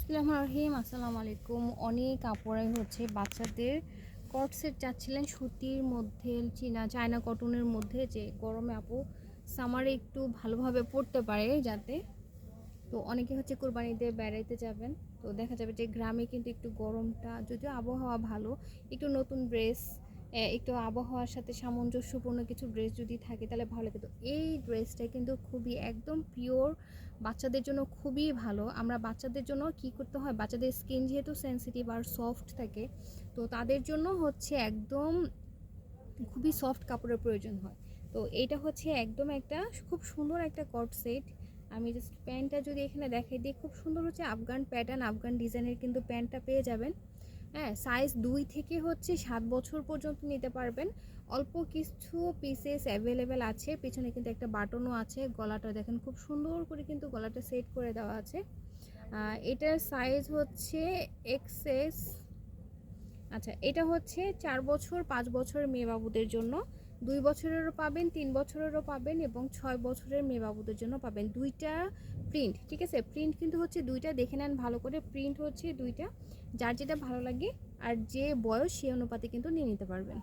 বিসমিল্লাহির রহমানির রহিম। আসসালামু আলাইকুম। অনেক আপুরাই হচ্ছে বাচ্চাদের কট সেট চাচ্ছিলেন সুতির মধ্যে, চায়না কটনের মধ্যে, যে গরমে আপু সামারে একটু ভালোভাবে পরতে পারে যাতে। তো অনেকে হচ্ছে কোরবানিতে বেড়াইতে যাবেন, তো দেখা যাবে যে গ্রামে কিন্তু একটু গরমটা, যদিও আবহাওয়া ভালো, একটু নতুন ড্রেস, একটু আবহাওয়ার সাথে সামঞ্জস্যপূর্ণ কিছু ড্রেস যদি থাকে তাহলে ভালো লাগে। তো এই ড্রেসটা কিন্তু খুবই একদম পিওর, বাচ্চাদের জন্য খুবই ভালো। আমরা বাচ্চাদের জন্য কি করতে হয়, বাচ্চাদের স্কিন যেহেতু সেনসিটিভ আর সফট থাকে, তো তাদের জন্য হচ্ছে একদম খুবই সফট কাপড়ের প্রয়োজন হয়। তো এইটা হচ্ছে একদম একটা খুব সুন্দর একটা কট সেট। আমি জাস্ট প্যান্টটা যদি এখানে দেখাই দিই, খুব সুন্দর হচ্ছে আফগান প্যাটার্ন, আফগান ডিজাইনের কিন্তু প্যান্টটা পেয়ে যাবেন। হ্যাঁ, সাইজ 2 থেকে হচ্ছে 7 বছর পর্যন্ত নিতে পারবেন। অল্প কিছু পিসেস অ্যাভেলেবেল আছে, পিছনে কিন্তু একটা বাটনও আছে। গলাটা দেখেন খুব সুন্দর করে কিন্তু গলাটা সেট করে দেওয়া আছে। এটার সাইজ হচ্ছে এক্সএস। আচ্ছা, এটা হচ্ছে 4 বছর 5 বছরের মেয়ে বাবুদের জন্য, 2 বছরেরও পাবেন, 3 বছরেরও পাবেন এবং 6 বছরের মেয়ে বাবুদের জন্য পাবেন। দুইটা প্রিন্ট, ঠিক আছে? প্রিন্ট কিন্তু হচ্ছে দুইটা, দেখে নেন ভালো করে। প্রিন্ট হচ্ছে দুইটা, যার যেটা ভালো লাগে আর যে বয়স সেই অনুপাতে কিন্তু নিয়ে নিতে পারবেন।